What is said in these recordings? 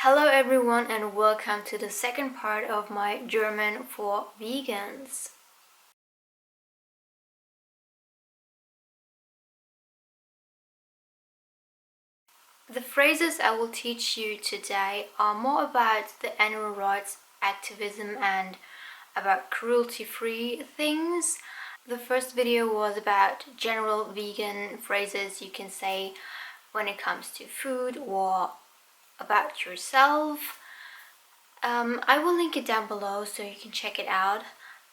Hello everyone and welcome to the second part of my German for vegans. The phrases I will teach you today are more about the animal rights activism and about cruelty-free things. The first video was about general vegan phrases you can say when it comes to food or about yourself. I will link it down below so you can check it out,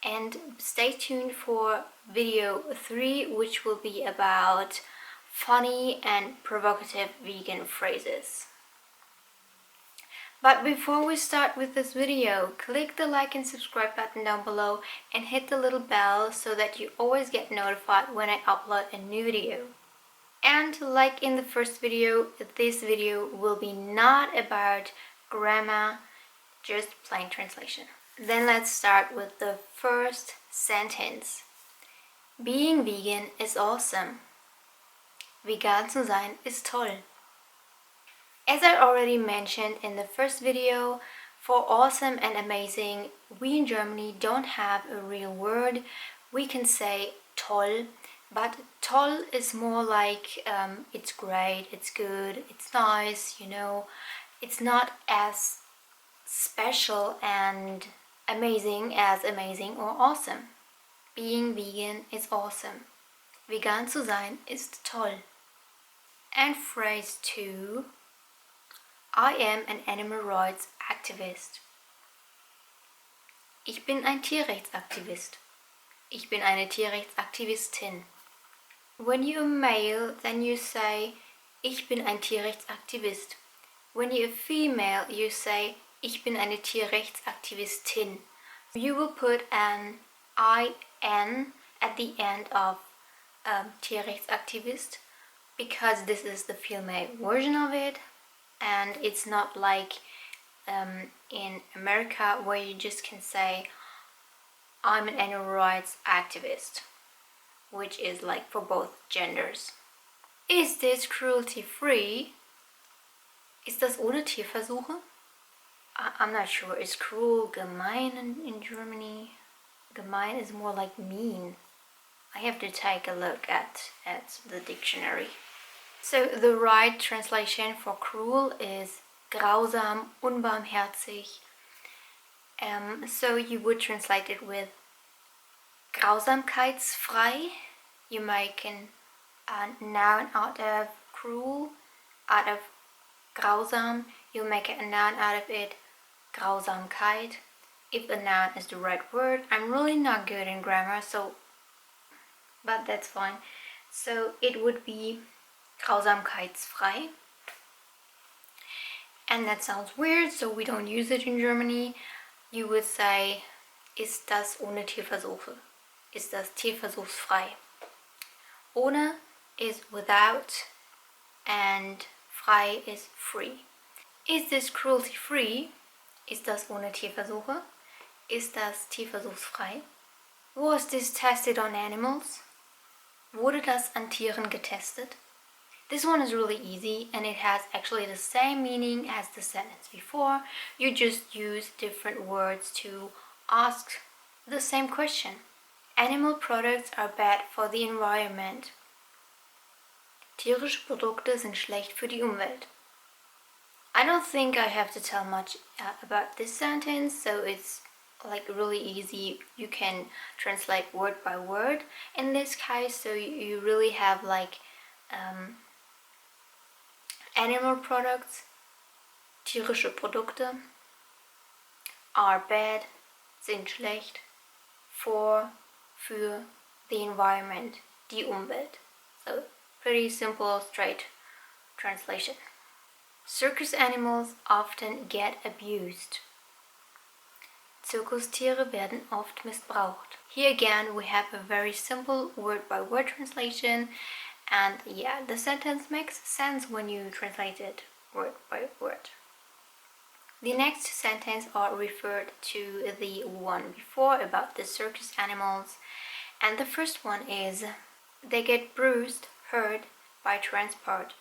and stay tuned for video 3, which will be about funny and provocative vegan phrases. But before we start with this video, click the like and subscribe button down below and hit the little bell so that you always get notified when I upload a new video. And like in the first video, this video will be not about grammar, just plain translation. Then let's start with the first sentence. Being vegan is awesome. Vegan zu sein ist toll. As I already mentioned in the first video, for awesome and amazing, we in Germany don't have a real word. We can say toll, but toll is more like it's great, it's good, it's nice, you know. It's not as special and amazing as amazing or awesome. Being vegan is awesome. Vegan zu sein ist toll. And phrase 2. I am an animal rights activist. Ich bin ein Tierrechtsaktivist. Ich bin eine Tierrechtsaktivistin. When you're male, then you say Ich bin ein Tierrechtsaktivist. When you're female, you say Ich bin eine Tierrechtsaktivistin. You will put an IN at the end of Tierrechtsaktivist because this is the female version of it, and it's not like in America where you just can say I'm an animal rights activist, which is like for both genders. Is this cruelty free? Ist das ohne Tierversuche? I'm not sure. Is cruel gemein in Germany? Gemein is more like mean. I have to take a look at the dictionary. So the right translation for cruel is grausam, unbarmherzig. So you would translate it with grausamkeitsfrei. You make a noun out of cruel, out of grausam. You make a noun out of it, Grausamkeit. If the noun is the right word. I'm really not good in grammar, but that's fine. So it would be grausamkeitsfrei. And that sounds weird, so we don't use it in Germany. You would say, ist das ohne Tierversuche? Ist das tierversuchsfrei? Ohne is without, and frei is free. Is this cruelty free? Ist das ohne Tierversuche? Ist das tierversuchsfrei? Was this tested on animals? Wurde das an Tieren getestet? This one is really easy and it has actually the same meaning as the sentence before. You just use different words to ask the same question. Animal products are bad for the environment. Tierische Produkte sind schlecht für die Umwelt. I don't think I have to tell much about this sentence, so it's like really easy. You can translate word by word in this case, so you really have like animal products, tierische Produkte, are bad, sind schlecht, für the environment, die Umwelt. So pretty simple, straight translation. Circus animals often get abused. Zirkustiere werden oft missbraucht. Here again we have a very simple word-by-word translation, and yeah, the sentence makes sense when you translate it word by word. The next sentence are referred to the one before about the circus animals, and the first one is they get bruised, hurt by transport.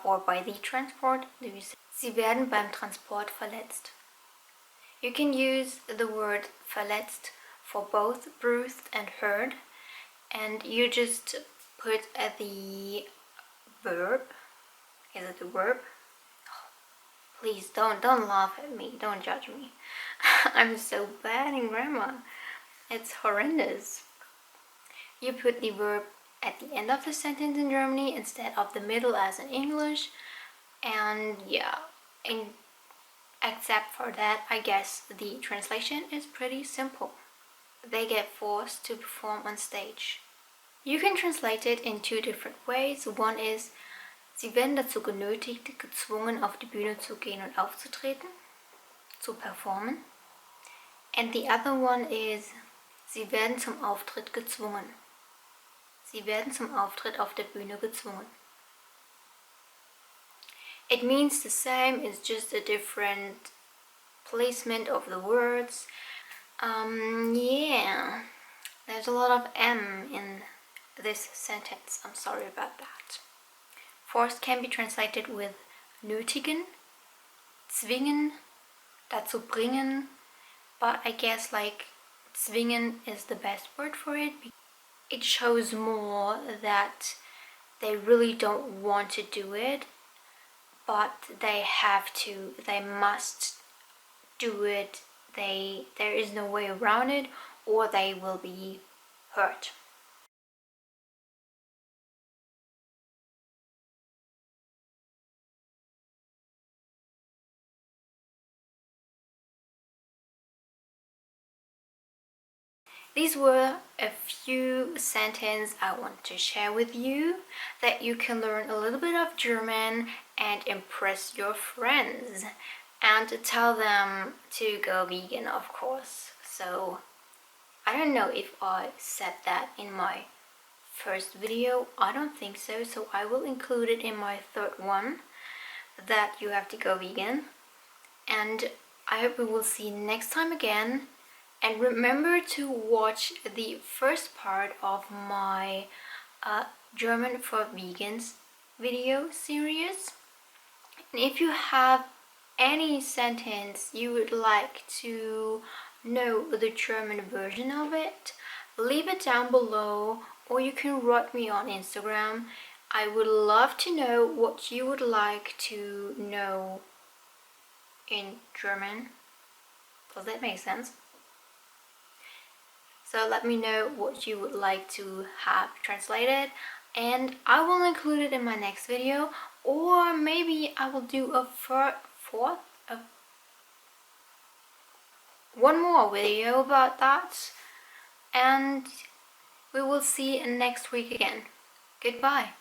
or by the transport, do you say, Sie werden beim Transport verletzt. You can use the word verletzt for both bruised and hurt, and you just put the verb. Is it the verb? Please don't laugh at me, don't judge me. I'm so bad in grammar. It's horrendous. You put the verb at the end of the sentence in Germany instead of the middle as in English. And yeah, except for that, I guess the translation is pretty simple. They get forced to perform on stage. You can translate it in two different ways. One is, sie werden dazu genötigt, gezwungen auf die Bühne zu gehen und aufzutreten, zu performen. And the other one is, sie werden zum Auftritt gezwungen. Sie werden zum Auftritt auf der Bühne gezwungen. It means the same, it's just a different placement of the words. Yeah, there's a lot of M in this sentence. I'm sorry about that. Forced can be translated with nötigen, zwingen, dazu bringen, but I guess like zwingen is the best word for it. It shows more that they really don't want to do it, but they have to, they must do it. There is no way around it, or they will be hurt. These were a few sentences I want to share with you that you can learn a little bit of German and impress your friends and to tell them to go vegan, of course. So I don't know if I said that in my first video. I don't think so, so I will include it in my third one, that you have to go vegan. And I hope we will see next time again. And remember to watch the first part of my German for Vegans video series. And if you have any sentence you would like to know the German version of it, leave it down below, or you can write me on Instagram. I would love to know what you would like to know in German. Does that make sense? So let me know what you would like to have translated, and I will include it in my next video, or maybe I will do one more video about that, and we will see next week again. Goodbye.